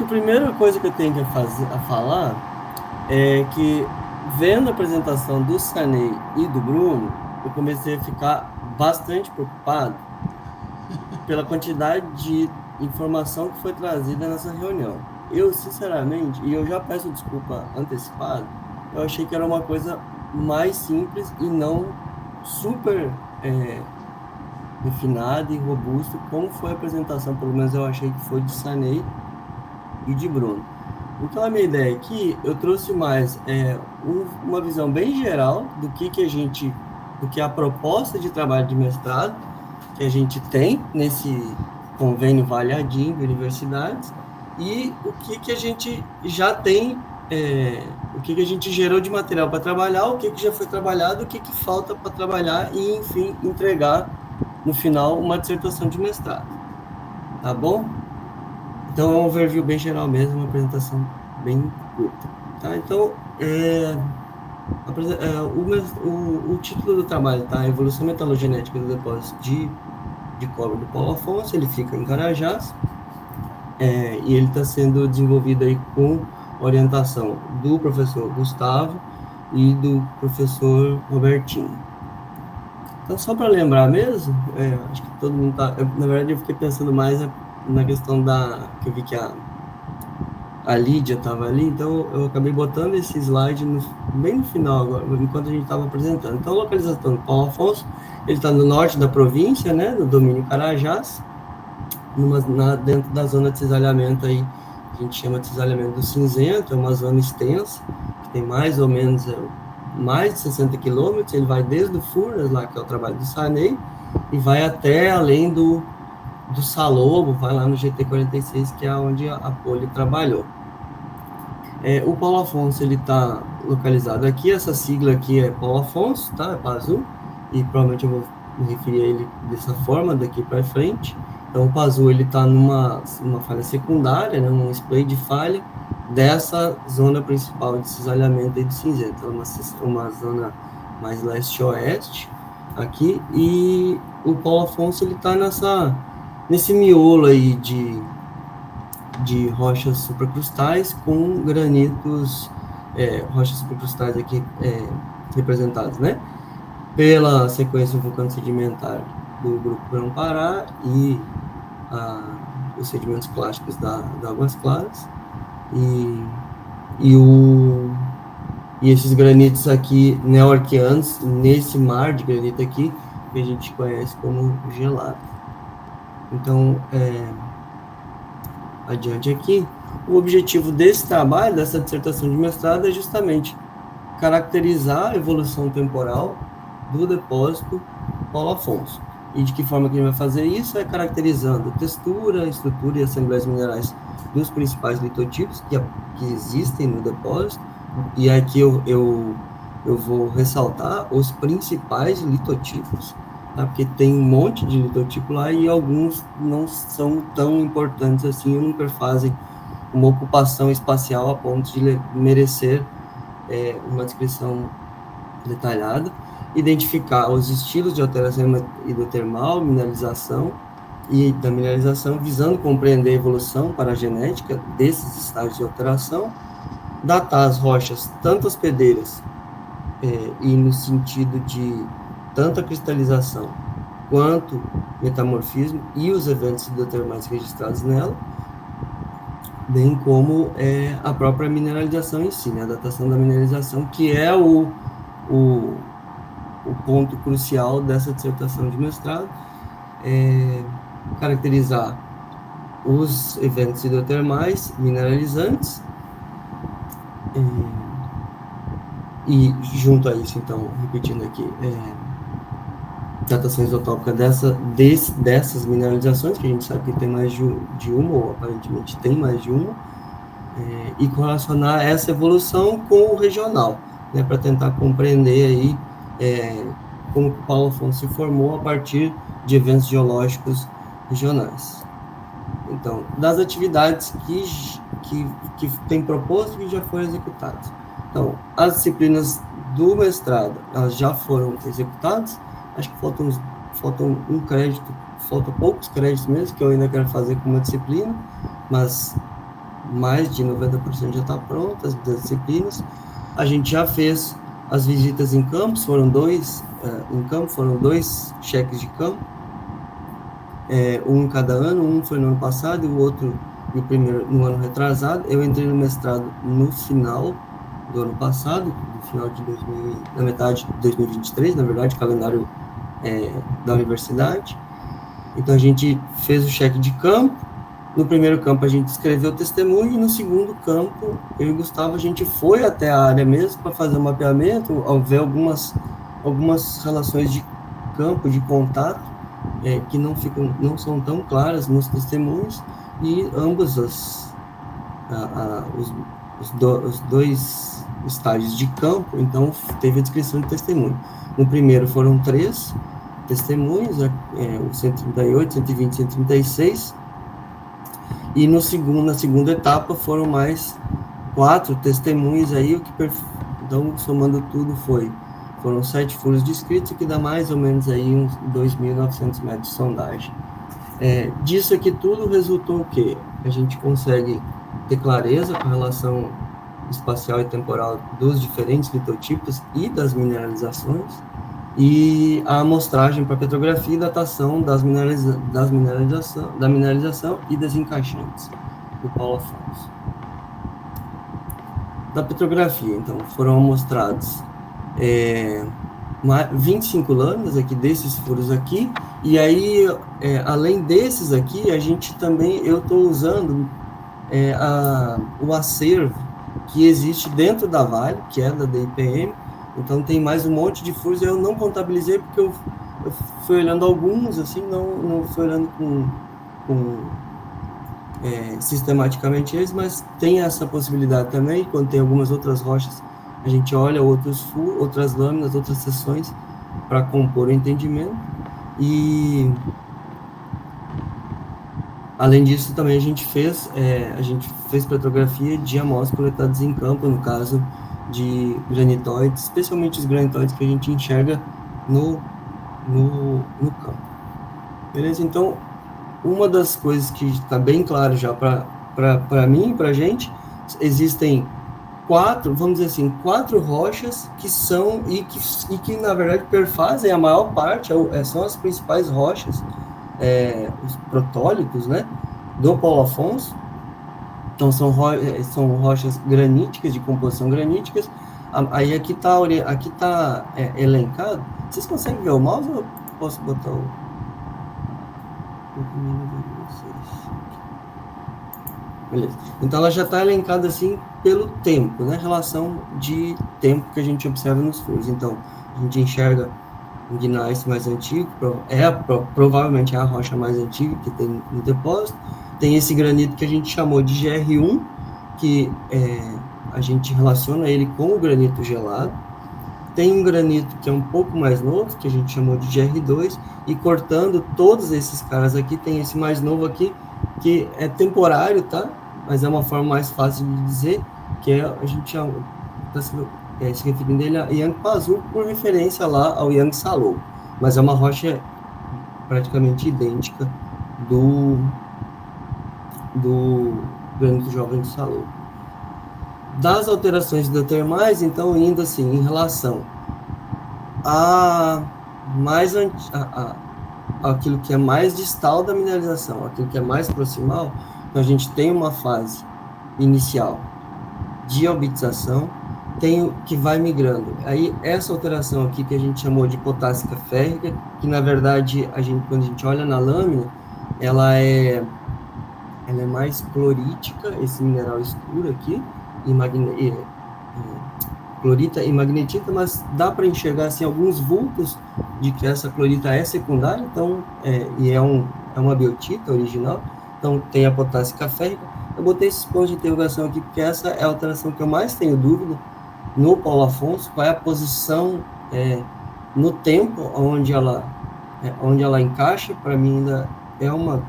a primeira coisa que eu tenho que falar é que, vendo a apresentação do Sarney e do Bruno, eu comecei a ficar bastante preocupado pela quantidade de informação que foi trazida nessa reunião. Eu, sinceramente, e eu já peço desculpa antecipada, eu achei que era uma coisa mais simples e não super refinada e robusta, como foi a apresentação, pelo menos eu achei que foi de Sarney e de Bruno. Então, a minha ideia aqui, eu trouxe mais uma visão bem geral do que a proposta de trabalho de mestrado que a gente tem nesse convênio Vale ADIM de universidades e o que a gente já tem, o que a gente gerou de material para trabalhar, o que já foi trabalhado, o que falta para trabalhar e, enfim, entregar no final uma dissertação de mestrado. Tá bom? Então, é um overview bem geral mesmo, uma apresentação bem curta. Tá? Então, o título do trabalho, tá? Evolução metalogenética do depósito de cobre do Paulo Afonso, ele fica em Carajás, e ele está sendo desenvolvido aí com orientação do professor Gustavo e do professor Robertinho. Então, só para lembrar mesmo, acho que todo mundo tá... na verdade, eu fiquei pensando mais na questão que eu vi que a Lídia estava ali, então eu acabei botando esse slide bem no final agora, enquanto a gente estava apresentando. Então, a localização do Paulo Afonso, ele está no norte da província, né, no domínio Carajás, dentro da zona de cisalhamento aí, a gente chama de cisalhamento do cinzento, é uma zona extensa, que tem mais ou menos mais de 60 quilômetros, ele vai desde o Furnas, lá que é o trabalho do Sarney, e vai até além do Salobo, vai lá no GT46, que é onde a Poli trabalhou. O Paulo Afonso, ele está localizado aqui, essa sigla aqui é Paulo Afonso, tá? É PASU, e provavelmente eu vou me referir a ele dessa forma, daqui para frente. Então, o PASU, ele está numa falha secundária, né, um splay de falha dessa zona principal de cisalhamento aí de cinzento. É uma zona mais leste-oeste aqui, e o Paulo Afonso, ele está nesse miolo aí de rochas supracrustais com granitos, rochas supracrustais aqui representadas, né? Pela sequência vulcano-sedimentar do Grupo Grão-Pará e os sedimentos plásticos da Águas Claras e esses granitos aqui neo-arqueanos nesse mar de granito aqui que a gente conhece como gelado. Então, adiante aqui, o objetivo desse trabalho, dessa dissertação de mestrado, é justamente caracterizar a evolução temporal do depósito Paulo Afonso. E de que forma que ele vai fazer isso? É caracterizando textura, estrutura e assembleias minerais dos principais litotipos que existem no depósito. E aqui eu vou ressaltar os principais litotipos, tá? Porque tem um monte de litotipo lá e alguns não são tão importantes assim, ou nunca fazem uma ocupação espacial a ponto de merecer uma descrição detalhada. Identificar os estilos de alteração hidrotermal, mineralização e da mineralização, visando compreender a evolução paragenética desses estágios de alteração, datar as rochas, tanto as pedreiras, e no sentido de tanto a cristalização quanto metamorfismo e os eventos hidrotermais registrados nela, bem como a própria mineralização em si, né? A datação da mineralização, que é o ponto crucial dessa dissertação de mestrado, caracterizar os eventos hidrotermais mineralizantes e junto a isso, então, repetindo aqui, datação isotópica dessas mineralizações, que a gente sabe que tem mais de uma, ou aparentemente tem mais de uma, e correlacionar essa evolução com o regional, né, para tentar compreender aí como o Paulo Afonso se formou a partir de eventos geológicos regionais. Então, das atividades que tem proposto e que já foram executadas. Então, as disciplinas do mestrado, elas já foram executadas, acho que faltam um crédito, faltam poucos créditos mesmo, que eu ainda quero fazer com uma disciplina, mas mais de 90% já está pronta, as disciplinas. A gente já fez as visitas em campos, foram dois cheques de campo, um em cada ano, um foi no ano passado e o outro no primeiro, no ano retrasado. Eu entrei no mestrado no final do ano passado, no final de na metade de 2023, na verdade, calendário da universidade. Então a gente fez o cheque de campo. No primeiro campo a gente escreveu o testemunho e no segundo campo, eu e o Gustavo, a gente foi até a área mesmo para fazer o mapeamento, ao ver algumas relações de campo, de contato, que não são tão claras nos testemunhos, e ambos os dois estágios de campo, então teve a descrição de testemunho. No primeiro foram 3 testemunhos, o 138, 120, 136, e na segunda etapa foram mais 4 testemunhos aí, então somando tudo foram 7 furos descritos, que dá mais ou menos aí uns 2.900 metros de sondagem. Disso aqui tudo resultou o quê? A gente consegue ter clareza com a relação espacial e temporal dos diferentes litotipos e das mineralizações, e a amostragem para petrografia e datação da mineralização e das encaixantes do Paulo Afonso. Da petrografia, então, foram amostrados 25 lâminas aqui desses furos aqui, e aí, além desses aqui, eu estou usando o acervo que existe dentro da Vale, que é da DIPM. Então tem mais um monte de furos, eu não contabilizei porque eu fui olhando alguns, assim, não fui olhando sistematicamente eles, mas tem essa possibilidade também. Quando tem algumas outras rochas, a gente olha outras lâminas, outras seções para compor o entendimento. E além disso, também a gente fez petrografia de amostras coletadas em campo, no caso de granitóides, especialmente os granitóides que a gente enxerga no campo. Beleza? Então, uma das coisas que está bem claro já para mim e para a gente, existem 4 rochas que são e que na verdade perfazem a maior parte, são as principais rochas, os protólicos, né, do Paulo Afonso. Então são rochas graníticas, de composição graníticas. Aí aqui está elencado. Vocês conseguem ver o mouse ou eu posso botar o beleza. Então ela já está elencada assim pelo tempo, né? Relação de tempo que a gente observa nos furos. Então a gente enxerga um gneiss mais antigo, provavelmente é a rocha mais antiga que tem no depósito. Tem esse granito que a gente chamou de GR1, que a gente relaciona ele com o granito gelado. Tem um granito que é um pouco mais novo, que a gente chamou de GR2, e cortando todos esses caras aqui, tem esse mais novo aqui, que é temporário, tá? Mas é uma forma mais fácil de dizer, que a gente está se referindo ele a Yangpa-Azul, por referência lá ao Yang Salou. Mas é uma rocha praticamente idêntica do granito jovem do Salou. Das alterações hidrotermais, então, indo assim, em relação aquilo que é mais distal da mineralização, aquilo que é mais proximal, então a gente tem uma fase inicial de albitização, que vai migrando. Aí, essa alteração aqui que a gente chamou de potássica férrica, que na verdade, quando a gente olha na lâmina, ela é mais clorítica, esse mineral escuro aqui, clorita e magnetita, mas dá para enxergar assim, alguns vultos de que essa clorita é secundária, então, é uma biotita original, então tem a potássica férrica. Eu botei esses pontos de interrogação aqui, porque essa é a alteração que eu mais tenho dúvida no Paulo Afonso, qual é a posição no tempo onde ela encaixa. Para mim ainda é uma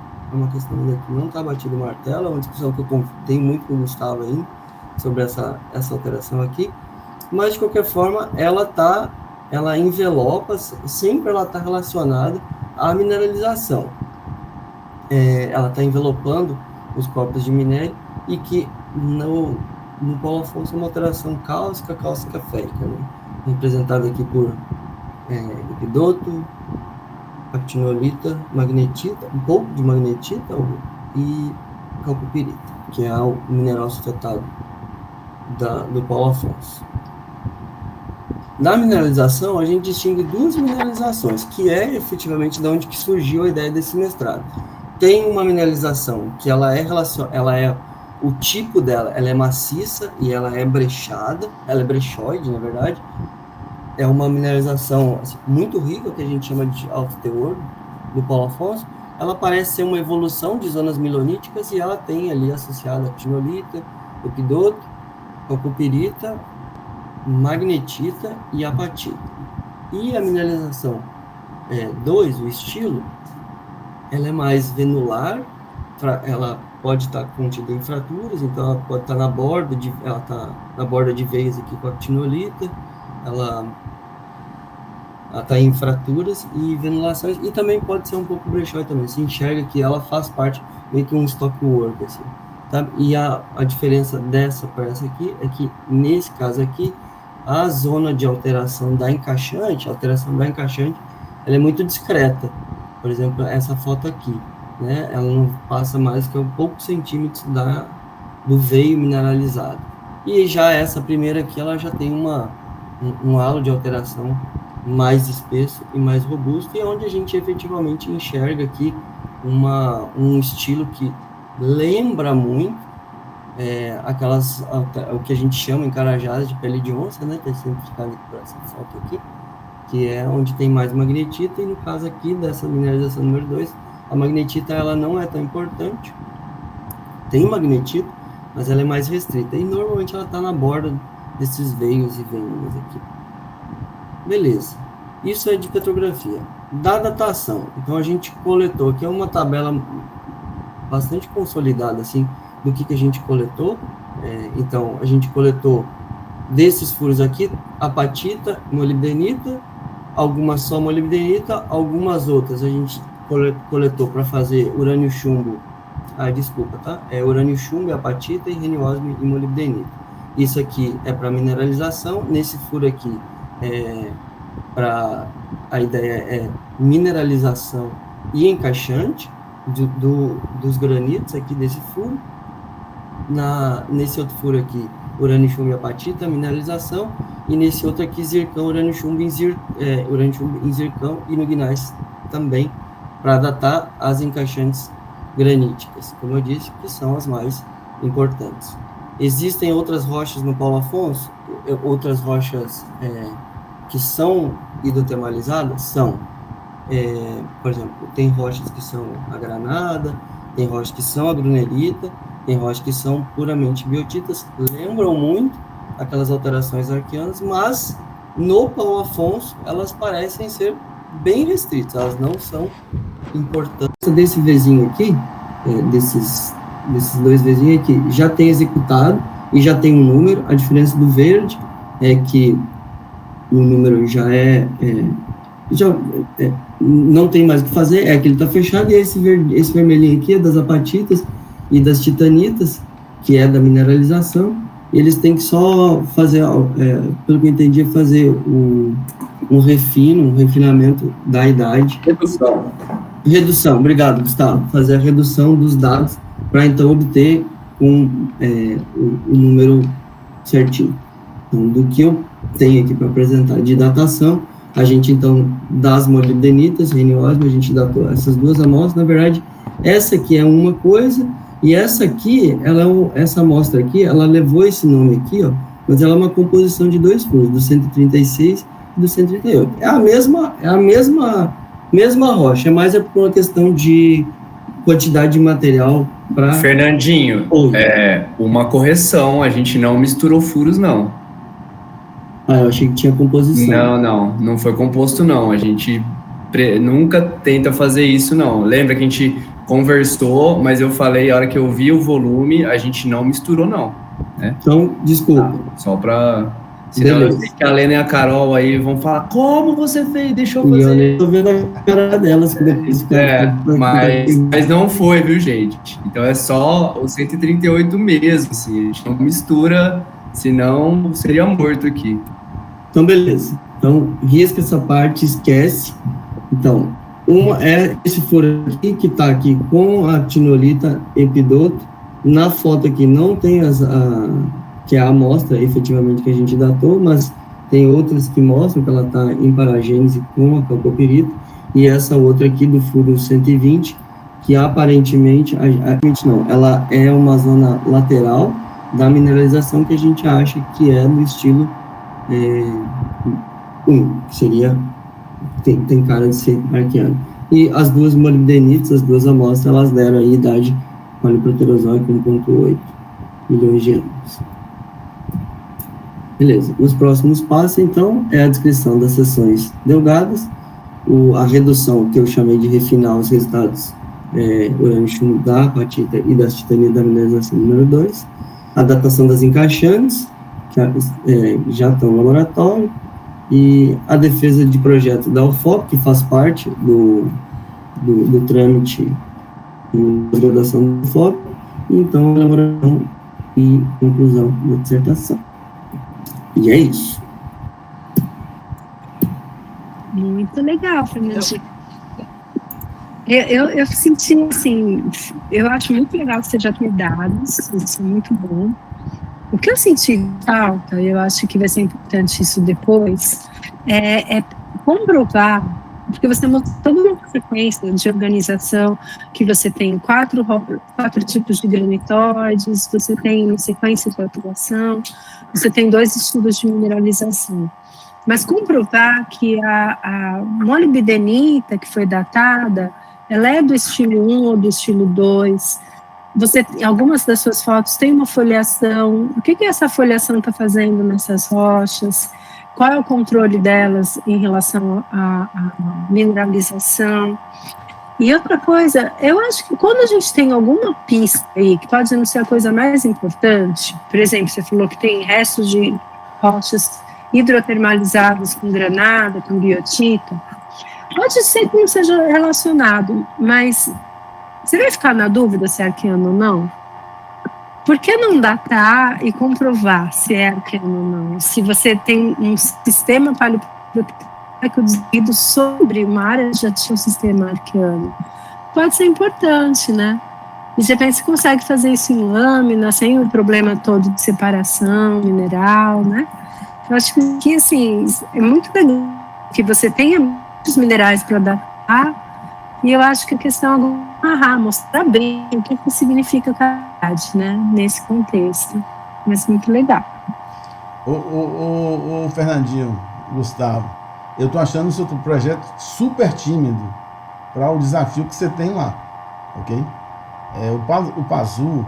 questão ainda que não está batido o martelo, é uma discussão que eu tenho muito com o Gustavo ainda, sobre essa alteração aqui, mas de qualquer forma ela envelopa, sempre ela está relacionada à mineralização. Ela está envelopando os corpos de minério e que no Paulo Afonso é uma alteração cáustica férica, né? Representada aqui por epidoto, actinolita, magnetita, um pouco de magnetita e calcopirita, que é o mineral sulfatado do Paulo Afonso. Na mineralização, a gente distingue duas mineralizações, que é efetivamente de onde que surgiu a ideia desse mestrado. Tem uma mineralização que o tipo dela, ela é maciça e ela é brechada, ela é brechoide, na verdade. É uma mineralização assim, muito rica, que a gente chama de alto teor, do Paulo Afonso. Ela parece ser uma evolução de zonas miloníticas e ela tem ali associada actinolita, epidoto, calcopirita, magnetita e apatita. E a mineralização 2, o estilo, ela é mais venular, ela pode estar contida em fraturas, então ela pode estar na borda de veias aqui com a actinolita, ela está em fraturas e venulações, e também pode ser um pouco brechóide também, se enxerga que ela faz parte meio que um stockwork, assim, tá? E a diferença dessa para essa aqui é que, nesse caso aqui, a zona de alteração da encaixante, ela é muito discreta. Por exemplo, essa foto aqui, né? Ela não passa mais que poucos centímetros do veio mineralizado. E já essa primeira aqui, ela já tem um halo de alteração mais espesso e mais robusto, e onde a gente efetivamente enxerga aqui um estilo que lembra muito o que a gente chama em Carajás de pele de onça, né, que é simplificado por essa foto aqui, que é onde tem mais magnetita, e no caso aqui dessa mineralização número 2, a magnetita ela não é tão importante, tem magnetita, mas ela é mais restrita, e normalmente ela está na borda desses veios e veinas aqui. Beleza, isso é de petrografia. Da datação, então a gente coletou, aqui é uma tabela bastante consolidada, assim, do que a gente coletou. Então, a gente coletou desses furos aqui, apatita, molibdenita, algumas só molibdenita, algumas outras a gente coletou para fazer urânio chumbo, desculpa, tá? Urânio chumbo, apatita, e reniosmo e molibdenita. Isso aqui é para mineralização, nesse furo aqui, a ideia é mineralização e encaixante dos granitos aqui desse furo. Nesse outro furo aqui, urânio chumbo e apatita, mineralização, e nesse outro aqui, zircão, urânio chumbo em zircão e no gneiss também, para datar as encaixantes graníticas, como eu disse, que são as mais importantes. Existem outras rochas no Paulo Afonso, outras rochas que são hidrotermalizadas, por exemplo, tem rochas que são a granada, tem rochas que são a grunerita, tem rochas que são puramente biotitas, lembram muito aquelas alterações arqueanas, mas no Paulo Afonso elas parecem ser bem restritas, elas não são importantes. Desse Vzinho aqui, desses dois Vzinhos aqui, já tem executado e já tem um número. A diferença do verde é que o número já não tem mais o que fazer, é que ele está fechado, e esse vermelhinho aqui é das apatitas e das titanitas, que é da mineralização. Eles têm que só fazer, pelo que eu entendi, fazer um refinamento da idade. Redução, obrigado, Gustavo. Fazer a redução dos dados para então obter o número certinho. Então, do que eu tenho aqui para apresentar de datação, a gente então, das molibdenitas, reniosmo, a gente datou essas duas amostras. Na verdade, essa aqui é uma coisa, e essa aqui, essa amostra aqui, ela levou esse nome aqui, ó, mas ela é uma composição de dois furos, do 136 e do 138. É a mesma rocha, mas é por uma questão de quantidade de material para... Fernandinho, uma correção, a gente não misturou furos, não. Eu achei que tinha composição. Não foi composto, não. A gente nunca tenta fazer isso, não. Lembra que a gente conversou, mas eu falei, a hora que eu vi o volume, a gente não misturou, não. Né? Então, desculpa. Só para Senão eu sei que a Lena e a Carol aí vão falar, como você fez? Deixa eu E eu fazer. nem tô vendo a cara delas que depois mas não foi, viu, gente? Então é só o 138 mesmo, assim, a gente não mistura, senão seria morto aqui. Então, beleza. Então, risca essa parte, esquece. Então, uma é esse furo aqui, que está aqui com a tinolita epidoto. Na foto aqui não tem que é a amostra, efetivamente, que a gente datou, mas tem outras que mostram que ela está em paragênese com a calcopirita. E essa outra aqui do furo 120, que aparentemente, não, ela é uma zona lateral da mineralização que a gente acha que é do estilo 1, que seria, tem cara de ser arqueano. E as duas molibdenitas, as duas amostras, elas deram aí idade paleoproterozoica 1,8 milhões de anos. Beleza. Os próximos passos, então, é a descrição das seções delgadas, a redução, que eu chamei de refinar os resultados urânio da apatita e das titanias da mineralização número 2, a datação das encaixantes, que já estão no laboratório, e a defesa de projeto da UFOP, que faz parte do trâmite de graduação da UFOP, e então elaboração e conclusão da dissertação. E é isso. Muito legal, Fernando. Eu senti, assim, eu acho muito legal que você já tem dados, isso é muito bom. O que eu senti falta, eu acho que vai ser importante isso depois, é comprovar, porque você mostrou toda uma sequência de organização, que você tem quatro tipos de granitóides, você tem uma sequência de atuação, você tem 2 estudos de mineralização. Mas comprovar que a molibdenita, que foi datada, ela é do estilo 1 ou do estilo 2. Você, em algumas das suas fotos, tem uma foliação. O que essa foliação está fazendo nessas rochas? Qual é o controle delas em relação à mineralização? E outra coisa, eu acho que quando a gente tem alguma pista aí, que pode não ser a coisa mais importante, por exemplo, você falou que tem restos de rochas hidrotermalizadas com granada, com biotita, pode ser que não seja relacionado, mas você vai ficar na dúvida se é arqueano ou não? Por que não datar e comprovar se é arqueano ou não? Se você tem um sistema paleoproteico desenvolvido sobre uma área que já tinha um sistema arqueano, pode ser importante, né? E de repente você consegue fazer isso em lâmina, sem o problema todo de separação mineral, né? Eu acho que, assim, é muito legal que você tenha muitos minerais para datar, e eu acho que a questão é mostrar bem o que significa cada, né, nesse contexto. Mas muito legal. O Fernandinho, Gustavo, eu tô achando o seu projeto super tímido para o desafio que você tem lá, ok? O Pazu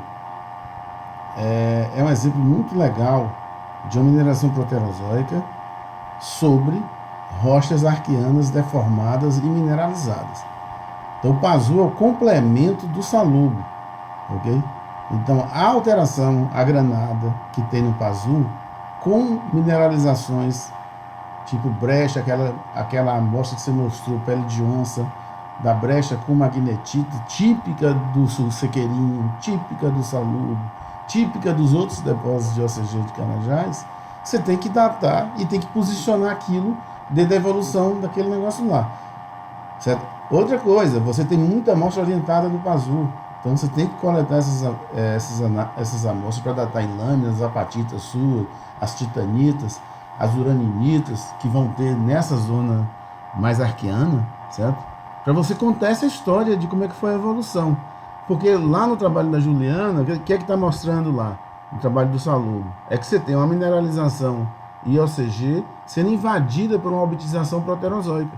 é um exemplo muito legal de uma mineração proterozoica sobre rochas arqueanas deformadas e mineralizadas. Então, o Pazu é o complemento do Salobo, ok? Então, a alteração, a granada que tem no Pazu, com mineralizações tipo brecha, aquela amostra que você mostrou, pele de onça, da brecha com magnetita, típica do Sul-Sequeirinho, típica do Salobo, típica dos outros depósitos de OCG de Carajás, você tem que datar e tem que posicionar aquilo dentro da evolução daquele negócio lá. Certo? Outra coisa, você tem muita amostra orientada do Pazu, então você tem que coletar essas amostras para datar em lâminas, as apatitas suas, as titanitas, as uraninitas, que vão ter nessa zona mais arqueana, certo? Para você contar essa história de como é que foi a evolução. Porque lá no trabalho da Juliana, o que é que está mostrando lá? No trabalho do Salobo, é que você tem uma mineralização IOCG sendo invadida por uma obtização proterozoica.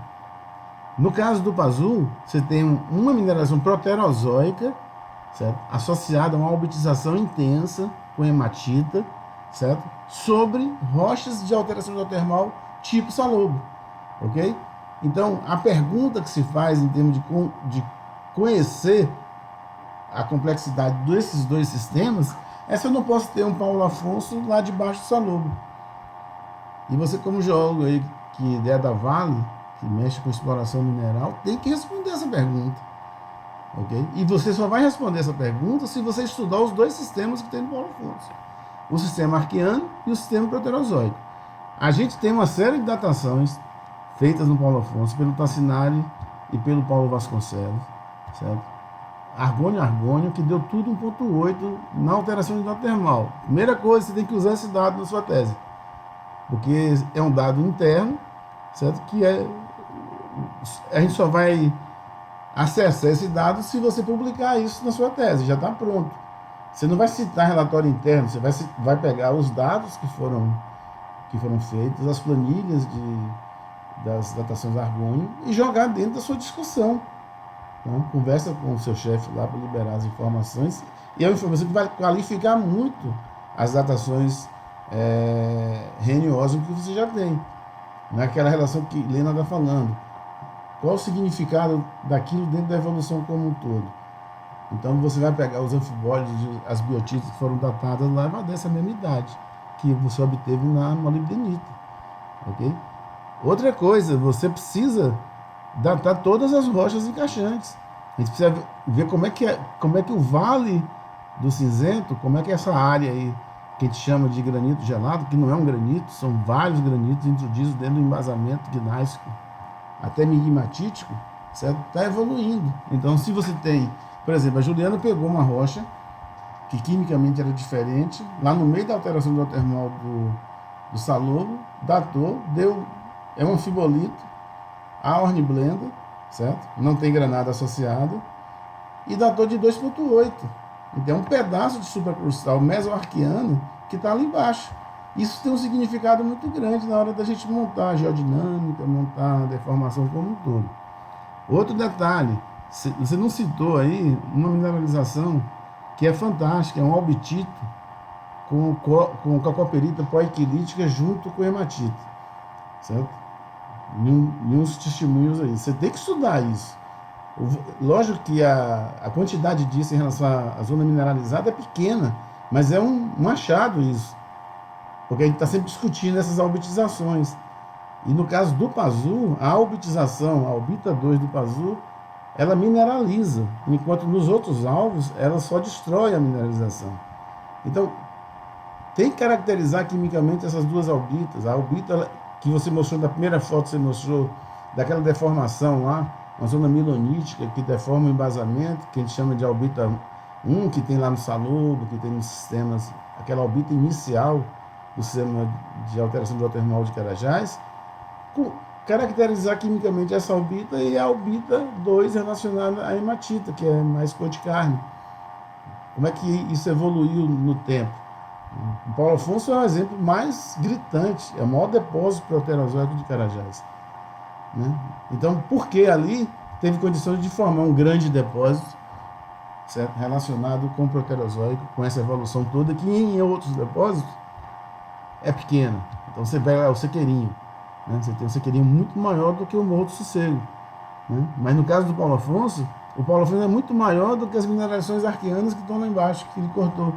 No caso do Pazu, você tem uma mineração proterozoica, certo? Associada a uma obtização intensa com hematita, certo? Sobre rochas de alteração geotermal tipo Salobo, ok? Então, a pergunta que se faz em termos de conhecer a complexidade desses dois sistemas é se eu não posso ter um Paulo Afonso lá debaixo do Salobo. E você, como geólogo aí, que é da Vale, que mexe com exploração mineral, tem que responder essa pergunta. Ok? E você só vai responder essa pergunta se você estudar os dois sistemas que tem no Paulo Afonso. O sistema arqueano e o sistema proterozoico. A gente tem uma série de datações feitas no Paulo Afonso pelo Tassinari e pelo Paulo Vasconcelos, certo? Argônio, que deu tudo 1,8 na alteração hidrotermal. Primeira coisa, você tem que usar esse dado na sua tese, porque é um dado interno, certo? Que a gente só vai acessar esse dado se você publicar isso na sua tese, já está pronto. Você não vai citar relatório interno, você vai pegar os dados que foram feitos, as planilhas das datações Argônio e jogar dentro da sua discussão. Então, conversa com o seu chefe lá para liberar as informações, e é uma informação que vai qualificar muito as datações Rene-Oswald que você já tem. Naquela relação que Lena está falando. Qual o significado daquilo dentro da evolução como um todo? Então você vai pegar os anfibólidos, as biotitas que foram datadas lá, vai dessa mesma idade que você obteve na molibdenita. Ok? Outra coisa, você precisa datar todas as rochas encaixantes. A gente precisa ver como é que o Vale do Cinzento, como é que essa área aí, que a gente chama de granito gelado, que não é um granito, são vários granitos introduzidos dentro do embasamento gnástico, até migmatítico, certo? Está evoluindo. Então, se você tem, por exemplo, a Juliana pegou uma rocha que quimicamente era diferente, lá no meio da alteração hidrotermal do Salobo, datou, é um anfibolito, a hornblenda, certo? Não tem granada associada, e datou de 2,8. Então, é um pedaço de supracrustal mesoarquiano que está ali embaixo. Isso tem um significado muito grande na hora da gente montar a geodinâmica, montar a deformação como um todo. Outro detalhe, você não citou aí uma mineralização que é fantástica, é um albitito com calcoperita poiquilítica junto com hematita, certo? E uns testemunhos aí. Você tem que estudar isso. Lógico que a quantidade disso em relação à zona mineralizada é pequena, mas é um achado isso. Porque a gente está sempre discutindo essas albitizações. E no caso do Pazu, a albitização, a albita 2 do Pazu, ela mineraliza, enquanto nos outros alvos ela só destrói a mineralização. Então, tem que caracterizar quimicamente essas duas albitas. A albita que você mostrou da primeira foto, você mostrou daquela deformação lá, uma zona milonítica que deforma o embasamento, que a gente chama de albita 1, que tem lá no Salobo, que tem nos sistemas, aquela albita inicial do sistema de alteração hidrotermal de Carajás, caracterizar quimicamente essa albita e a albita 2 relacionada à hematita, que é mais cor de carne. Como é que isso evoluiu no tempo? O Paulo Afonso é um exemplo mais gritante, é o maior depósito proterozoico de Carajás. Né? Então, por que ali teve condições de formar um grande depósito, certo? Relacionado com o proterozoico, com essa evolução toda, que em outros depósitos é pequena. Então você pega o sequeirinho, né? Você tem um sequeirinho muito maior do que o Morro do Sossego, né? Mas no caso do Paulo Afonso, o Paulo Afonso é muito maior do que as mineralizações arqueanas que estão lá embaixo, que ele cortou.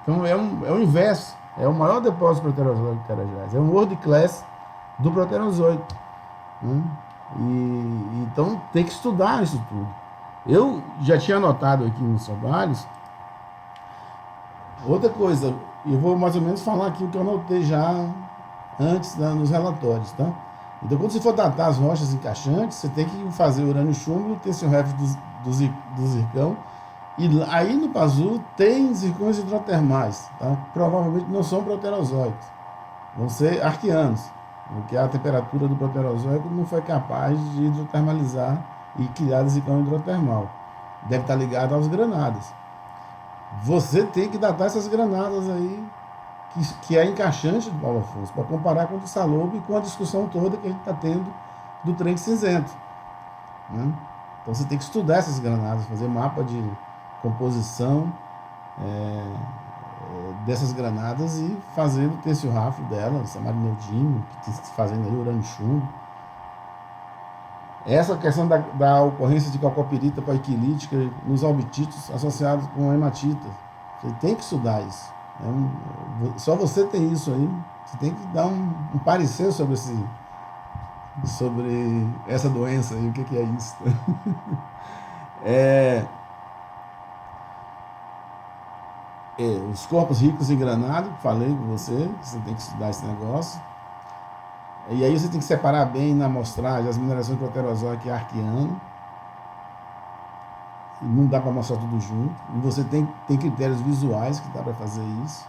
Então é o inverso, é o maior depósito proterozoico de Carajás, é um world class do proterozoico. Né? Então tem que estudar isso tudo. Eu já tinha anotado aqui nos trabalhos. Outra coisa, eu vou mais ou menos falar aqui o que eu anotei já antes nos relatórios, tá? Então, quando você for datar as rochas encaixantes, você tem que fazer urânio chumbo, ter seu ref do zircão, e aí no Pazu tem zircões hidrotermais, tá? Provavelmente não são proterozoicos, vão ser arqueanos, porque a temperatura do proterozoico não foi capaz de hidrotermalizar e criar zircão hidrotermal. Deve estar ligado aos granadas. Você tem que datar essas granadas aí, que é encaixante do Paulo Afonso, para comparar com o do Salobo e com a discussão toda que a gente está tendo do trem cinzento. Né? Então você tem que estudar essas granadas, fazer mapa de composição dessas granadas e fazendo o teciorrafo dela, samarinodimo, fazendo aí urânio chumbo. Essa questão da ocorrência de calcopirita poiquilítica nos albititos associados com hematita, você tem que estudar isso. Só você tem isso aí Você tem que dar um parecer sobre essa doença e o que é isso. Os corpos ricos em granado, falei com você tem que estudar esse negócio. E aí você tem que separar bem na amostragem as minerações proterozoica e arqueano. Não dá para mostrar tudo junto. E você tem critérios visuais que dá para fazer isso,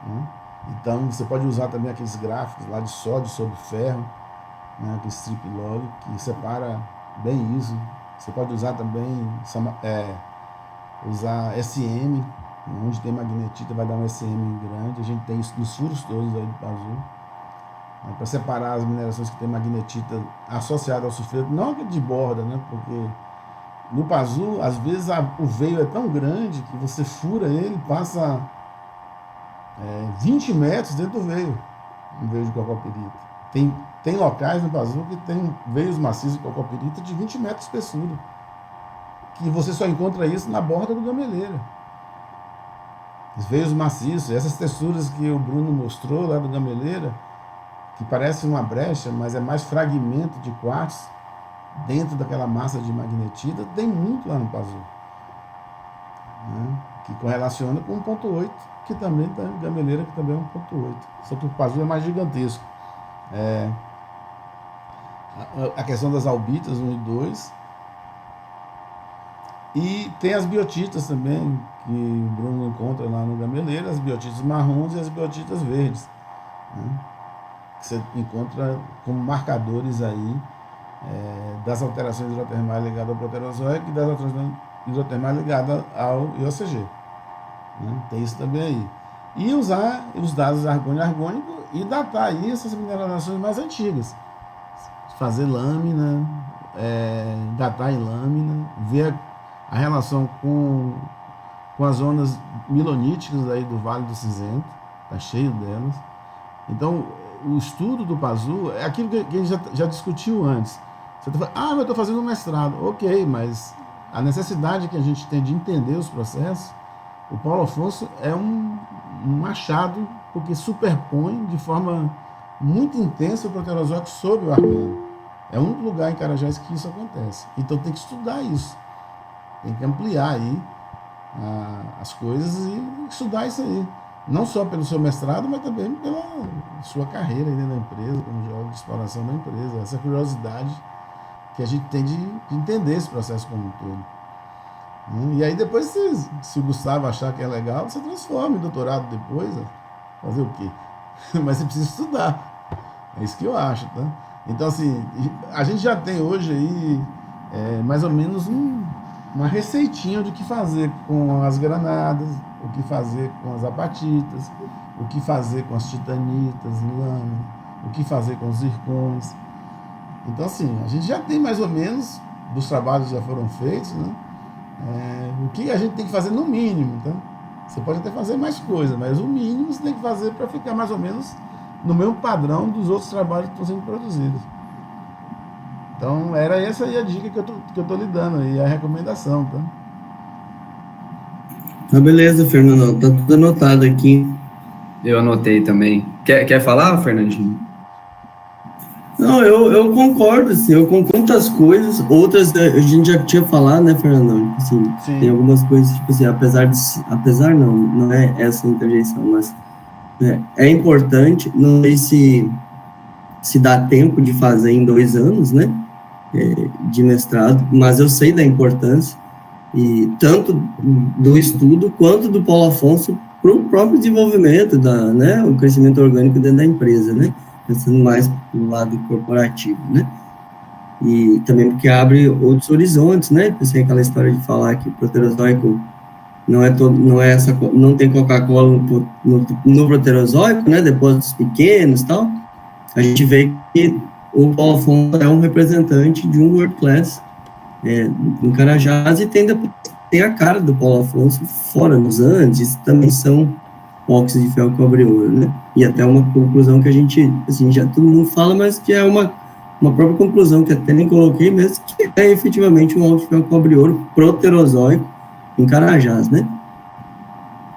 né? Então você pode usar também aqueles gráficos lá de sódio sobre ferro, né? Aquele strip log que separa bem isso. Você pode usar também usar SM, onde tem magnetita vai dar um SM grande. A gente tem isso nos furos todos aí do Pazu, né? Para separar as minerações que tem magnetita associada ao sulfeto, não aquele de borda, né? Porque no Pazu, às vezes o veio é tão grande que você fura ele, passa 20 metros dentro do veio, um veio de cocopirita. Tem locais no Pazu que tem veios maciços de cocopirita de 20 metros de espessura, que você só encontra isso na borda do gameleira. Os veios maciços, essas texturas que o Bruno mostrou lá do gameleira, que parece uma brecha, mas é mais fragmento de quartzo dentro daquela massa de magnetita, tem muito lá no Pazu, né? Que correlaciona com 1.8, que também tem gameleira, que também é 1.8, só que o Pazu é mais gigantesco. A questão das albitas 1 e 2, e tem as biotitas também, que o Bruno encontra lá no gameleira, as biotitas marrons e as biotitas verdes, né? Que você encontra como marcadores aí das alterações hidrotermais ligadas ao proterozoico e das alterações hidrotermais ligadas ao IOCG, né? Tem isso também aí. E usar os dados argônico e datar aí essas mineralizações mais antigas. Fazer lâmina, datar em lâmina, ver a relação com as zonas miloníticas aí do Vale do Cinzento, está cheio delas. Então, o estudo do Pazu é aquilo que a gente já discutiu antes. Você está falando, mas eu estou fazendo um mestrado. Ok, mas a necessidade que a gente tem de entender os processos, o Paulo Afonso é um machado, porque superpõe de forma muito intensa o proterozoico sobre o arqueano. É o único lugar em Carajás que isso acontece. Então tem que estudar isso. Tem que ampliar aí as coisas e estudar isso aí. Não só pelo seu mestrado, mas também pela sua carreira aí dentro da empresa, como geólogo de exploração da empresa. Essa curiosidade que a gente tem de entender esse processo como um todo. E aí depois, se o Gustavo achar que é legal, você transforma em doutorado depois. Fazer o quê? Mas você precisa estudar. É isso que eu acho, tá? Então, assim, a gente já tem hoje aí mais ou menos uma receitinha do que fazer com as granadas, o que fazer com as apatitas, o que fazer com as titanitas, lâmina, o que fazer com os zircões. Então, assim, a gente já tem mais ou menos, dos trabalhos que já foram feitos, né? O que a gente tem que fazer no mínimo, tá? Você pode até fazer mais coisa, mas o mínimo você tem que fazer para ficar mais ou menos no mesmo padrão dos outros trabalhos que estão sendo produzidos. Então, era essa aí a dica que eu tô lhe dando aí, a recomendação, tá? Tá, beleza, Fernando, tá tudo anotado aqui. Eu anotei também. Quer falar, Fernandinho? Não, eu concordo, assim, eu concordo com muitas coisas, outras a gente já tinha falado, né, Fernando? Assim, tem algumas coisas, tipo assim, apesar não é essa interjeição, mas é importante, não sei se dá tempo de fazer em 2 anos, né, de mestrado, mas eu sei da importância, e tanto do estudo quanto do Paulo Afonso para o próprio desenvolvimento, né, o crescimento orgânico dentro da empresa, né, pensando mais do lado corporativo, né, e também porque abre outros horizontes, né, pensei aquela história de falar que o proterozoico não tem Coca-Cola no proterozoico, né, depósitos pequenos e tal. A gente vê que o Paulo Afonso é um representante de um world class em Carajás e tem a cara do Paulo Afonso fora nos Andes, também são óxidos de ferro, cobre e ouro, né? E até uma conclusão que a gente, assim, já todo mundo fala, mas que é uma própria conclusão que até nem coloquei mesmo, que é efetivamente um óxido de ferro, cobre e ouro proterozoico em Carajás, né?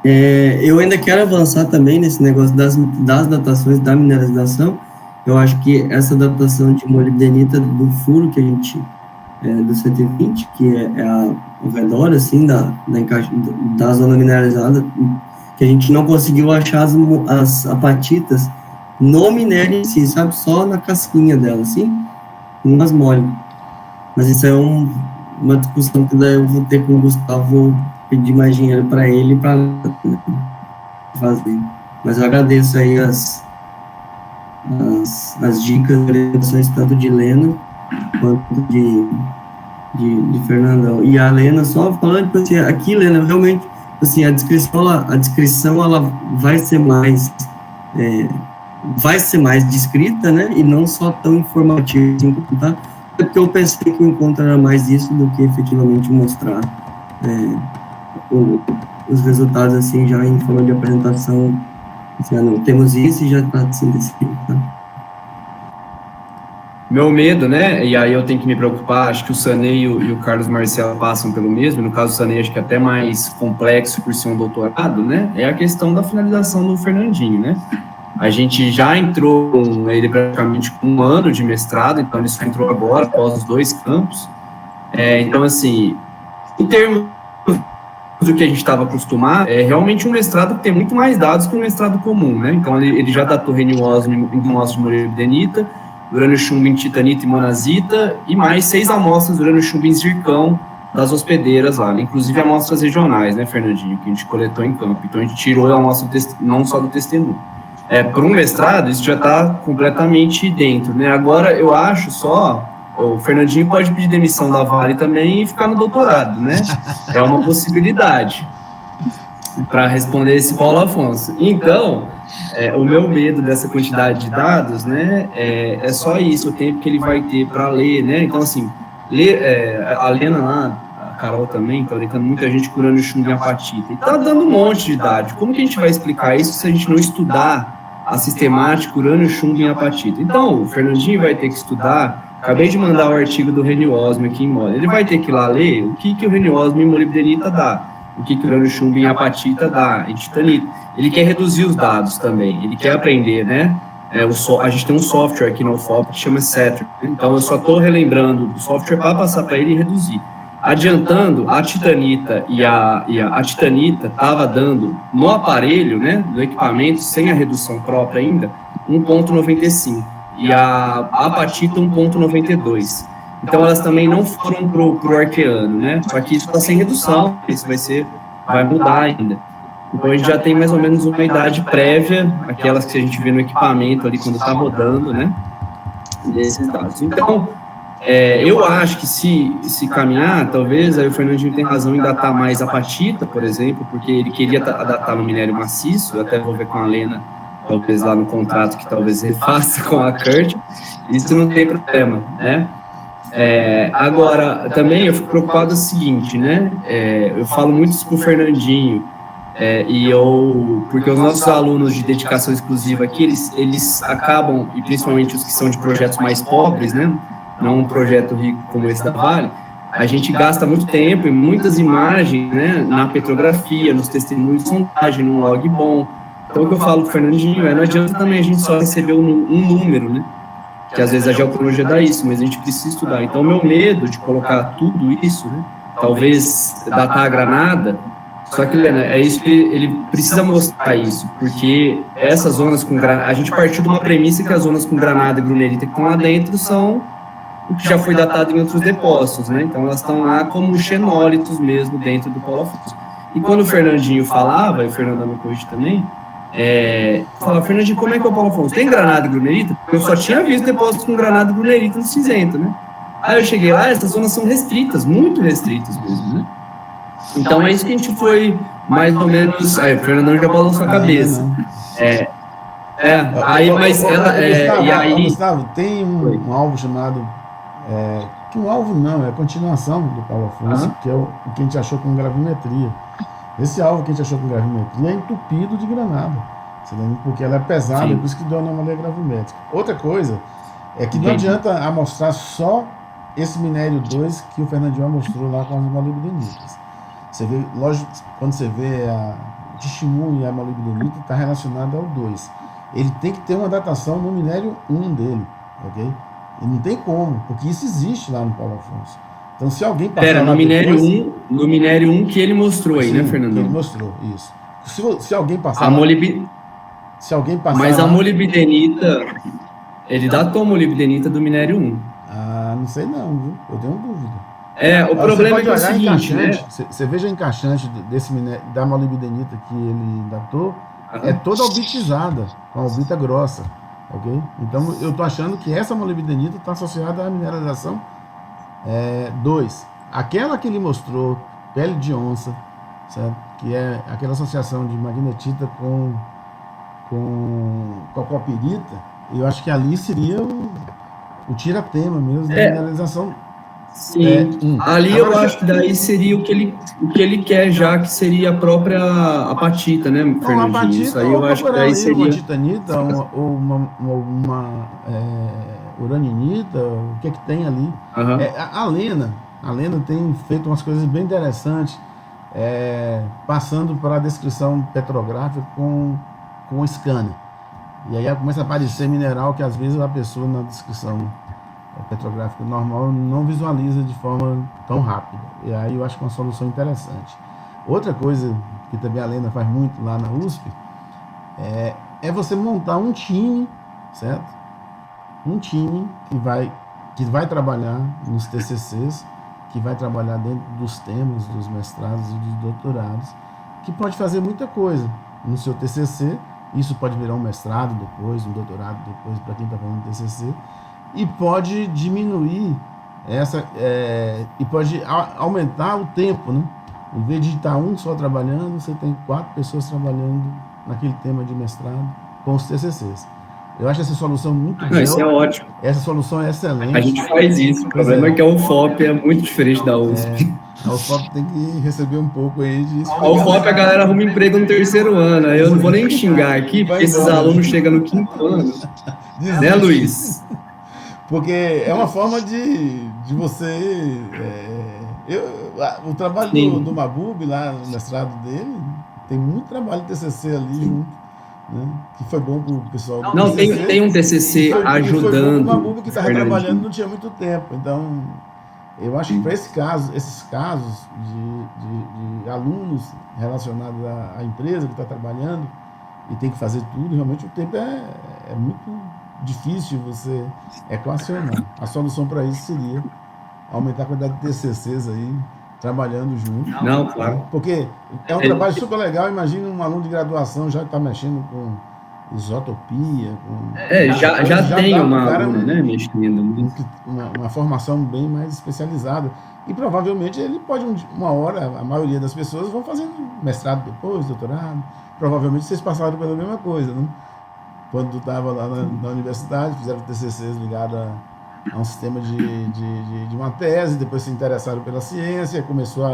Eu ainda quero avançar também nesse negócio das datações da mineralização. Eu acho que essa datação de molibdenita do furo que a gente, do 120, que ao redor, assim, da zona mineralizada, que a gente não conseguiu achar as apatitas no minério em si, sabe? Só na casquinha dela, assim, umas mole. Mas isso é uma discussão que daí eu vou ter com o Gustavo, pedir mais dinheiro para ele para fazer. Mas eu agradeço aí as dicas, as orientações tanto de Lena quanto de Fernandão. E a Lena, só falando, assim, aqui, Lena, realmente, assim, a descrição ela vai ser mais descrita, né, e não só tão informativa, assim, tá? Porque eu pensei que o encontro era mais isso do que efetivamente mostrar os resultados, assim, já em forma de apresentação, assim, não, temos isso e já está assim descrito, tá? Meu medo, né, e aí eu tenho que me preocupar, acho que o Sanei e o Carlos Marcelo passam pelo mesmo, no caso do Sanei acho que é até mais complexo por ser um doutorado, né, é a questão da finalização do Fernandinho, né. A gente já entrou com ele praticamente com 1 ano de mestrado, então ele só entrou agora, após os 2 campos. Então, assim, em termos do que a gente estava acostumado, é realmente um mestrado que tem muito mais dados que um mestrado comum, né? Então, ele já datou reniosmo de molibdenita, urânio chumbo em titanita e monazita, e mais 6 amostras de urânio chumbo em zircão das hospedeiras lá, inclusive amostras regionais, né, Fernandinho, que a gente coletou em campo. Então, a gente tirou a amostra não só do testemunho. Por um mestrado, isso já está completamente dentro, né? Agora, eu acho só, o Fernandinho pode pedir demissão da Vale também e ficar no doutorado, né? É uma possibilidade para responder esse Paulo Afonso. Então, o meu medo dessa quantidade de dados, né, é só isso, o tempo que ele vai ter para ler, né? Então, assim, a Lena lá, a Carol também, está orientando muita gente curando chumbo e apatita. E está dando um monte de dados. Como que a gente vai explicar isso se a gente não estudar a sistemática urânio, chumbo e apatita? Então, o Fernandinho vai ter que estudar. Acabei de mandar o artigo do reniosmo aqui em mole. Ele vai ter que ir lá ler o que o reniosmo em molibdenita dá, o que o urânio, chumbo e apatita dá, em titanita. Ele quer reduzir os dados também, ele quer aprender, né? A gente tem um software aqui no UFOP que chama Saturn. Então, eu só estou relembrando do software para passar para ele e reduzir. Adiantando, a titanita a titanita estava dando no aparelho, né, do equipamento, sem a redução própria ainda, 1,95 e a apatita 1,92. Então elas também não foram pro arqueano, né? Só que isso está sem redução, isso vai mudar ainda. Então a gente já tem mais ou menos uma idade prévia, aquelas que a gente vê no equipamento ali quando está rodando, né? Desses dados. Então eu acho que se caminhar, talvez, aí o Fernandinho tem razão em datar mais a apatita, por exemplo, porque ele queria datar no minério maciço, eu até vou ver com a Lena, talvez lá no contrato que talvez refaça com a Kurt, isso não tem problema, né? Agora, também eu fico preocupado o seguinte, né? Eu falo muito isso com o Fernandinho, porque os nossos alunos de dedicação exclusiva aqui, eles acabam, e principalmente os que são de projetos mais pobres, né? Não um projeto rico como esse da Vale, a gente gasta muito tempo e muitas imagens, né, na petrografia, nos testemunhos de sondagem, num log bom. Então, o que eu falo para o Fernandinho não adianta também a gente só receber um número, né, que às vezes a geocronologia dá isso, mas a gente precisa estudar. Então, o meu medo de colocar tudo isso, né, talvez datar a granada, só que, Helena, é isso que ele precisa mostrar isso, porque essas zonas com granada, a gente partiu de uma premissa que as zonas com granada e grunerita que estão lá dentro são o que já foi datado em outros depósitos, né? Então elas estão lá como xenólitos mesmo dentro do Paulo Afonso. E quando o Fernandinho falava, e o Fernando me corrige também, falava, Fernandinho, como é que é o Paulo Afonso? Tem granada e grunerita? Porque eu só tinha visto depósitos com granada e grunerita no cinzento, né? Aí eu cheguei lá, essas zonas são restritas, muito restritas mesmo, né? Então é isso que a gente foi mais ou menos. Aí o Fernandão já balançou a cabeça. Aí, mas ela. Gustavo, e aí. Gustavo, tem um alvo chamado. Que um alvo não, é a continuação do Paulo Afonso, que é o que a gente achou com gravimetria. Esse alvo que a gente achou com gravimetria é entupido de granada, porque ela é pesada, é por isso que deu a anomalia gravimétrica. Outra coisa é que não adianta amostrar só esse minério 2 que o Fernandinho mostrou lá com as molibdenitas. Você vê, lógico, quando você vê testemunho e a molibdenita está relacionado ao 2. Ele tem que ter uma datação no minério 1 dele, ok? E não tem como, porque isso existe lá no Paulo Afonso. Então, se alguém passar Pera, lá depois, no minério 1 que ele mostrou aí, sim, né, que Fernandão? ele mostrou, isso. Se alguém passar A lá, molib... se alguém passar Mas lá, a molibdenita, ele datou a molibdenita do minério 1. não sei não, viu? Eu tenho dúvida. O Você problema é pode que é o olhar seguinte, encaixante, né? você veja encaixante desse minério, da molibdenita que ele datou, é toda albitizada, com albita grossa, ok? Então, eu tô achando que essa molibdenita está associada à mineralização 2. Aquela que ele mostrou, pele de onça, certo? Que é aquela associação de magnetita com copirita, eu acho que ali seria o tiratema mesmo da mineralização. Sim, ali eu acho que daí seria o que ele quer já, que seria a própria apatita, né, Uma Fernandinho? apatita, Isso aí ou eu acho que procurar daí ali uma seria... titanita, ou uma uraninita, o que é que tem ali. Aham. A Lena tem feito umas coisas bem interessantes, passando para a descrição petrográfica com o scanner. E aí começa a aparecer mineral que às vezes a pessoa na descrição petrográfica normal não visualiza de forma tão rápida. E aí eu acho que é uma solução interessante. Outra coisa que também a Lena faz muito lá na USP é você montar um time, certo? Um time que vai trabalhar nos TCCs, que vai trabalhar dentro dos temas dos mestrados e dos doutorados, que pode fazer muita coisa no seu TCC. Isso pode virar um mestrado depois, um doutorado depois, para quem está fazendo TCC, e pode diminuir e pode aumentar o tempo, né? Em vez de estar um só trabalhando, você tem 4 pessoas trabalhando naquele tema de mestrado com os TCCs. Eu acho essa solução muito boa. Isso é ótimo. Essa solução é excelente. A gente faz isso. O problema é que a UFOP é muito diferente da USP. A UFOP tem que receber um pouco aí de... A UFOP a galera arruma emprego no 3º ano. Eu não vou nem xingar aqui, porque esses alunos chegam no 5º ano. Né, Luiz? Porque é uma forma de você... o trabalho do Mabub, lá no mestrado dele, tem muito trabalho de TCC ali junto. Né? Que foi bom para o pessoal do não, TCC. Tem um TCC ajudando. Foi bom para o Mabub que estava trabalhando não tinha muito tempo. Então, eu acho que para esses casos de alunos relacionados à empresa que está trabalhando e tem que fazer tudo, realmente o tempo é muito difícil você equacionar. A solução para isso seria aumentar a quantidade de TCCs aí, trabalhando junto. Não, claro. Porque é um trabalho super legal. Imagina um aluno de graduação já está mexendo com isotopia. Já tem uma aluna, né, mexendo. Uma formação bem mais especializada. E provavelmente ele pode, uma hora, a maioria das pessoas vão fazendo mestrado depois, doutorado. Provavelmente vocês passaram pela mesma coisa, né? Quando estava lá na universidade, fizeram TCCs ligados a um sistema de uma tese, depois se interessaram pela ciência, começou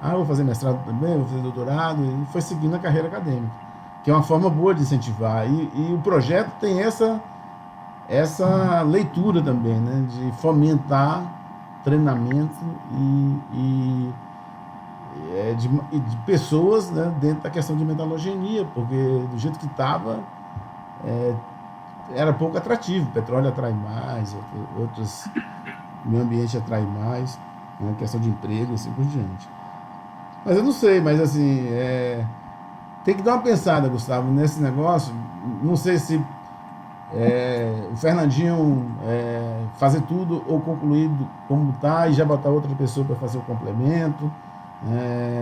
vou fazer mestrado também, vou fazer doutorado, e foi seguindo a carreira acadêmica, que é uma forma boa de incentivar. E o projeto tem essa leitura também, né, de fomentar treinamento de pessoas, né, dentro da questão de metalogenia, porque do jeito que estava, era pouco atrativo. Petróleo atrai mais, outros meio ambiente atrai mais, né, questão de emprego, assim por diante. Mas eu não sei, mas assim, tem que dar uma pensada, Gustavo, nesse negócio. Não sei se o Fernandinho fazer tudo ou concluir como está e já botar outra pessoa para fazer o complemento.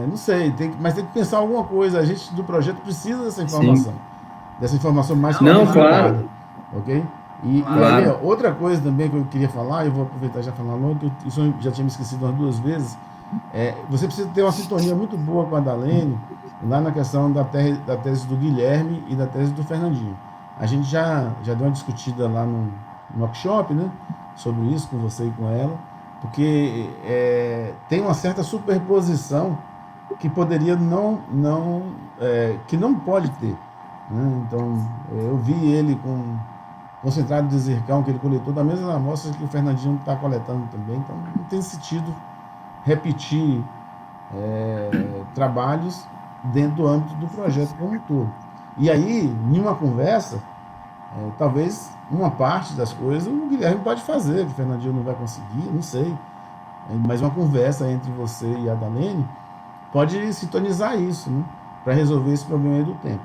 Não sei, mas tem que pensar alguma coisa. A gente do projeto precisa dessa informação. Sim. Dessa informação mais qualificada. Claro. Ok? Claro. Aí, outra coisa também que eu queria falar, eu vou aproveitar já falar logo, que isso eu já tinha me esquecido umas 2 vezes. Você precisa ter uma sintonia muito boa com a Dalene, lá na questão da tese do Guilherme e da tese do Fernandinho. A gente já deu uma discutida lá no workshop, né, sobre isso, com você e com ela, porque tem uma certa superposição que poderia que não pode ter. Né? Então, eu vi ele com concentrado de zircão que ele coletou da mesma amostra que o Fernandinho está coletando também, então não tem sentido repetir trabalhos dentro do âmbito do projeto como um todo. E aí, em uma conversa, talvez uma parte das coisas o Guilherme pode fazer, que o Fernandinho não vai conseguir, não sei. Mas uma conversa entre você e a Dalene pode sintonizar isso, né? Para resolver esse problema aí do tempo.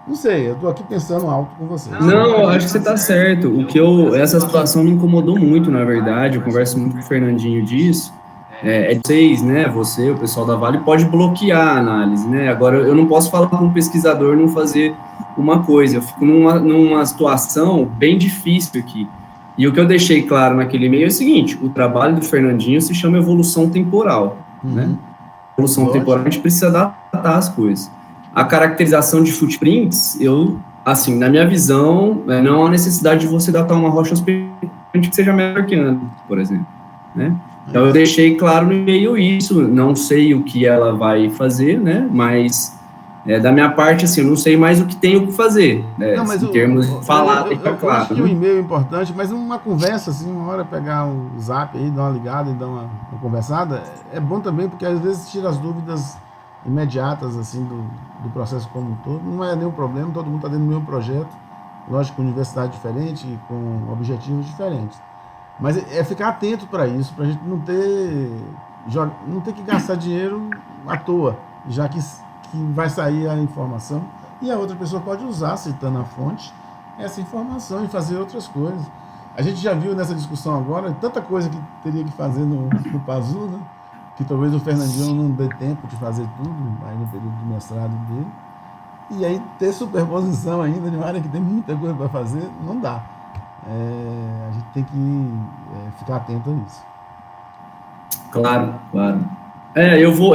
Não sei, eu estou aqui pensando alto com você. Não, eu acho que você está certo. Essa situação me incomodou muito, na verdade. Eu converso muito com o Fernandinho disso. De vocês, né? Você, o pessoal da Vale, pode bloquear a análise, né? Agora, eu não posso falar com um pesquisador não fazer uma coisa. Eu fico numa situação bem difícil aqui. E o que eu deixei claro naquele e-mail é o seguinte: o trabalho do Fernandinho se chama evolução temporal, né? Evolução temporal, a gente precisa datar as coisas. A caracterização de footprints, assim, na minha visão, não há necessidade de você datar uma rocha que seja menor que ano, por exemplo, né? Então, eu deixei claro no e-mail isso, não sei o que ela vai fazer, né? Mas, da minha parte, assim, eu não sei mais o que tenho que fazer, né? Não, mas em termos de falar, eu claro. acho que o e-mail é importante, mas uma conversa, assim, uma hora pegar o zap aí, dar uma ligada e dar uma conversada, é bom também, porque às vezes tira as dúvidas imediatas, assim, do processo como um todo. Não é nenhum problema, todo mundo está dentro do mesmo projeto, lógico, com universidade diferente, com objetivos diferentes. Mas é ficar atento para isso, para a gente não ter que gastar dinheiro à toa, já que vai sair a informação e a outra pessoa pode usar, citando a fonte, essa informação e fazer outras coisas. A gente já viu nessa discussão agora tanta coisa que teria que fazer no Pazu, né? Que talvez o Fernandinho não dê tempo de fazer tudo aí no período do mestrado dele. E aí ter superposição ainda de uma área que tem muita coisa para fazer, não dá. A gente tem que ficar atento a isso. Claro.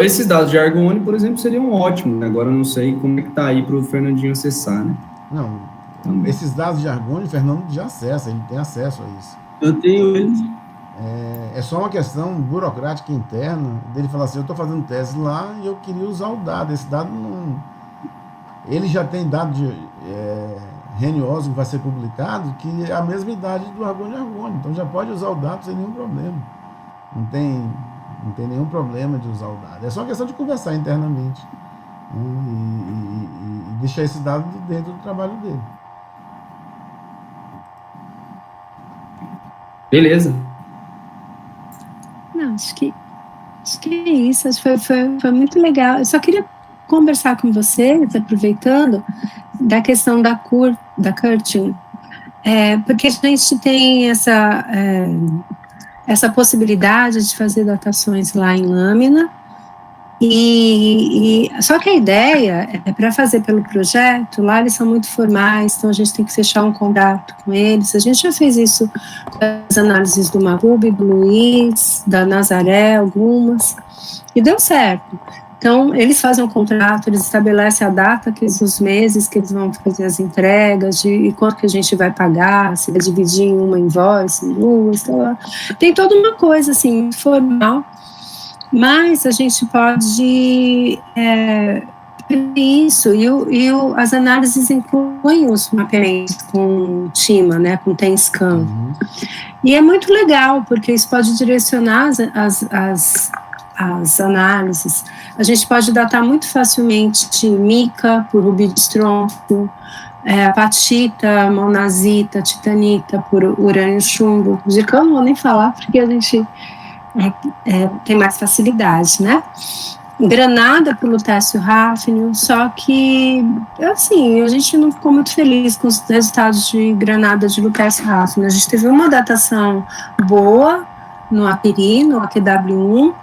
Esses dados de Argonne, por exemplo, seriam ótimos, né? Agora eu não sei como é que tá aí para o Fernandinho acessar, né? Não, também. Esses dados de Argonne, o Fernando já acessa, ele tem acesso a isso. Eu tenho eles. É só uma questão burocrática interna, dele falar assim, eu estou fazendo tese lá e eu queria usar o dado. Esse dado não... Ele já tem dado de... Renioso que vai ser publicado, que é a mesma idade do Argonne, então já pode usar o dado sem nenhum problema. Não tem nenhum problema de usar o dado. É só questão de conversar internamente, né, e deixar esse dado dentro do trabalho dele. Beleza. Não, acho que é isso. Acho que foi muito legal. Eu só queria conversar com vocês, aproveitando, da questão da Curtin, porque a gente tem essa possibilidade de fazer datações lá em lâmina, só que a ideia é para fazer pelo projeto, lá eles são muito formais, então a gente tem que fechar um contrato com eles. A gente já fez isso com as análises do Marube, do Luiz, da Nazaré, algumas, e deu certo. Então, eles fazem um contrato, eles estabelecem a data, os meses que eles vão fazer as entregas, e quanto que a gente vai pagar, se vai dividir em uma invoice, em duas, tem toda uma coisa, assim, formal, mas a gente pode isso, as análises incluem os mapeamentos com TIMA, né, com TENSCAN, e é muito legal, porque isso pode direcionar as análises. A gente pode datar muito facilmente mica por rubidistronco, apatita, monazita, titanita por urânio chumbo. Zircão não vou nem falar, porque a gente tem mais facilidade, né? Granada por lutécio hafnium, só que, assim, a gente não ficou muito feliz com os resultados de granada de lutécio hafnium. A gente teve uma datação boa no APIRI, no AQW1,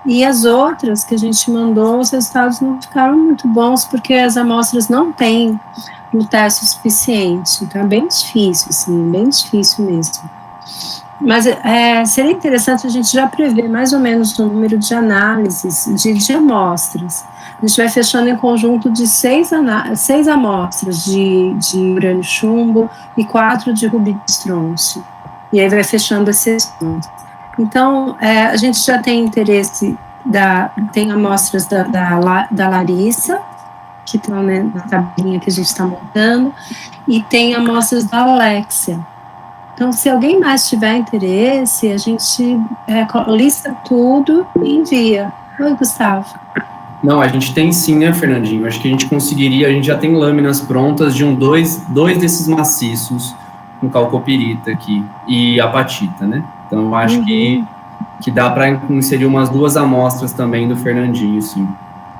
e as outras que a gente mandou, os resultados não ficaram muito bons, porque as amostras não têm lutécio suficiente. Então é bem difícil, assim, bem difícil mesmo. Mas seria interessante a gente já prever mais ou menos o número de análises de amostras. A gente vai fechando em conjunto de 6 amostras de urânio chumbo e 4 de rubidistroncio. E aí vai fechando as sessões. Então, a gente já tem interesse, tem amostras da Larissa, que estão, né, na tabelinha que a gente está montando, e tem amostras da Alexia. Então, se alguém mais tiver interesse, a gente lista tudo e envia. Oi, Gustavo. Não, a gente tem sim, né, Fernandinho? Acho que a gente já tem lâminas prontas de dois desses maciços com calcopirita aqui e apatita, né? Então, eu acho que dá para inserir umas 2 amostras também do Fernandinho, sim.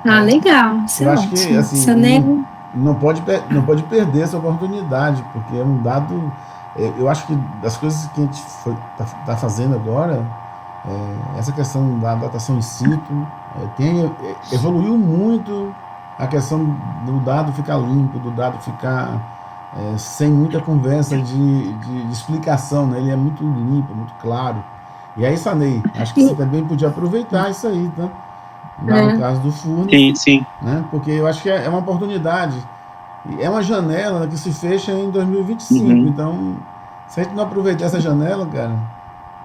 Ah, legal. Isso Eu é acho que, ótimo. assim, Saneio. não pode perder essa oportunidade, porque é um dado. Eu acho que das coisas que a gente está fazendo agora, essa questão da datação in situ, evoluiu muito a questão do dado ficar limpo, do dado ficar sem muita conversa de explicação, né? Ele é muito limpo, muito claro. E aí, Sanei, acho que você também podia aproveitar isso aí, tá? Lá no caso do Furnas, Sim. né? Porque eu acho que é uma oportunidade, é uma janela que se fecha em 2025. Então, se a gente não aproveitar essa janela, cara,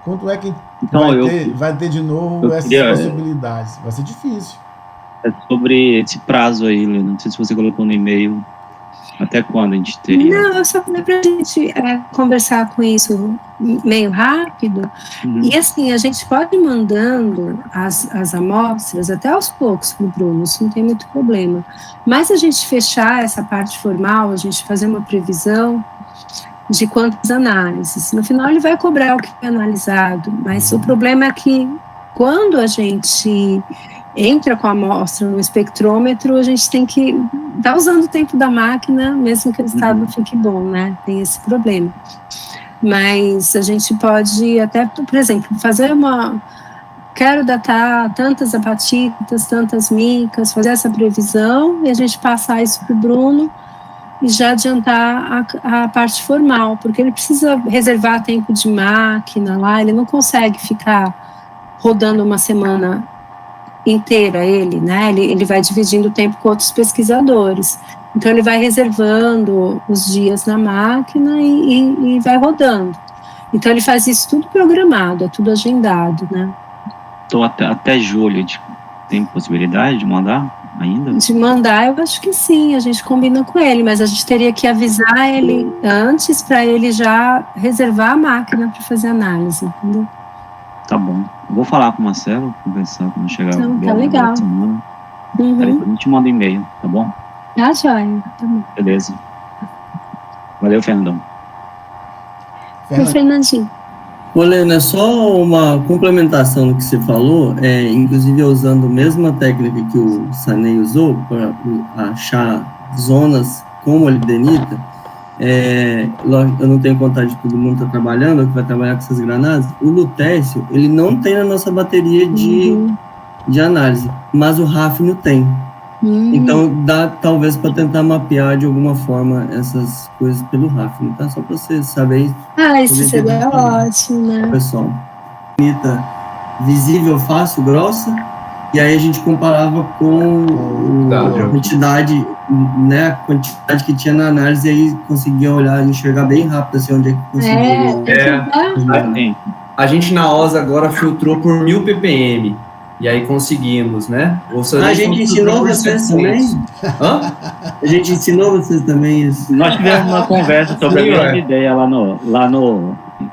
quanto é que Então, vai ter de novo essas possibilidades? Vai ser difícil. Sobre esse prazo aí, Lena, não sei se você colocou no e-mail, até quando a gente teria? Não, eu só falei pra gente conversar com isso meio rápido. E assim, a gente pode ir mandando as amostras até aos poucos pro Bruno, isso não tem muito problema. Mas a gente fechar essa parte formal, a gente fazer uma previsão de quantas análises. No final ele vai cobrar o que é analisado, mas o problema é que quando a gente entra com a amostra no espectrômetro, a gente tem que estar usando o tempo da máquina, mesmo que o resultado não fique bom, né? Tem esse problema. Mas a gente pode até, por exemplo, fazer quero datar tantas apatitas, tantas micas, fazer essa previsão e a gente passar isso para o Bruno e já adiantar a parte formal, porque ele precisa reservar tempo de máquina lá, ele não consegue ficar rodando uma semana inteira, né? Ele vai dividindo o tempo com outros pesquisadores. Então, ele vai reservando os dias na máquina e vai rodando. Então, ele faz isso tudo programado, é tudo agendado, né? Então, até julho, tem possibilidade de mandar ainda? De mandar, eu acho que sim, a gente combina com ele, mas a gente teria que avisar ele antes para ele já reservar a máquina para fazer análise, entendeu? Tá bom. Eu vou falar com o Marcelo, conversar quando chegar. Então, tá legal. Aí depois a gente manda um e-mail, tá bom? Ah, joia. Tá bom. Beleza. Valeu, Fernandão. Fernandinho. Olena, só uma complementação do que você falou, inclusive usando a mesma técnica que o Sanei usou para achar zonas com molibdenita. Eu não tenho contato de todo mundo está trabalhando, que vai trabalhar com essas granadas. O lutécio, ele não tem na nossa bateria de análise, mas o hafnio tem. Então, dá talvez para tentar mapear de alguma forma essas coisas pelo hafnio, tá? Só para você saber. Isso seria ótimo, né? Pessoal, bonita, visível, fácil, grossa, e aí a gente comparava com a quantidade, né, a quantidade que tinha na análise, e aí conseguia olhar e enxergar bem rápido assim, onde é que conseguia. A gente na OSA agora filtrou por 1000 ppm. E aí conseguimos, né? A gente ensinou vocês também? Hã? A gente ensinou vocês também isso? Nós tivemos uma conversa sobre a mesma ideia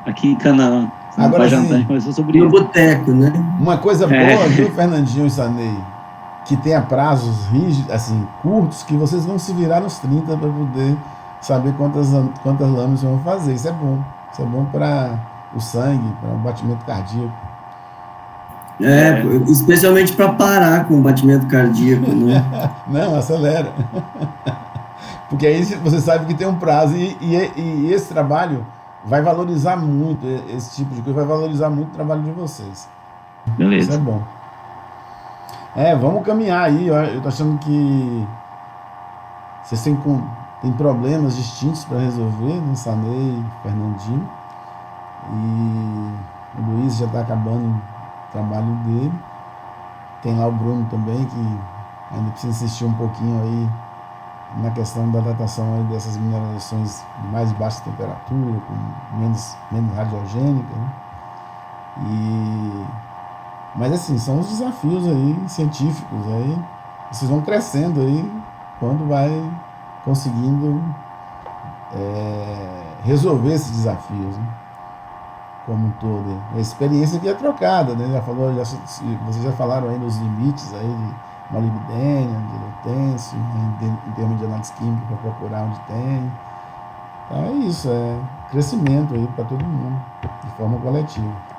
aqui em Canaã. Agora sim, a gente conversou sobre no isso. boteco, né? Uma coisa boa, viu, Fernandinho e Sanei? Que tenha prazos rígidos, assim, curtos, que vocês vão se virar nos 30 para poder saber quantas lâminas vão fazer. Isso é bom. Isso é bom para o sangue, para o batimento cardíaco. Especialmente para parar com o batimento cardíaco, né? Não, acelera. Porque aí você sabe que tem um prazo e esse trabalho vai valorizar muito, esse tipo de coisa vai valorizar muito o trabalho de vocês. Beleza. Isso é bom. Vamos caminhar aí. Eu tô achando que vocês têm problemas distintos para resolver, né? Sanei, Fernandinho. E o Luiz já está acabando trabalho dele. Tem lá o Bruno também, que ainda precisa insistir um pouquinho aí na questão da datação aí dessas mineralizações de mais baixa temperatura, com menos radiogênica, né? Mas assim, são os desafios aí científicos, aí vocês vão crescendo aí quando vai conseguindo resolver esses desafios, né? Como um todo. A experiência aqui é trocada, né? Vocês já falaram aí dos limites aí molibdênio, dilutêncio, em termos de análise química, para procurar onde tem. Então é isso, é crescimento aí para todo mundo, de forma coletiva.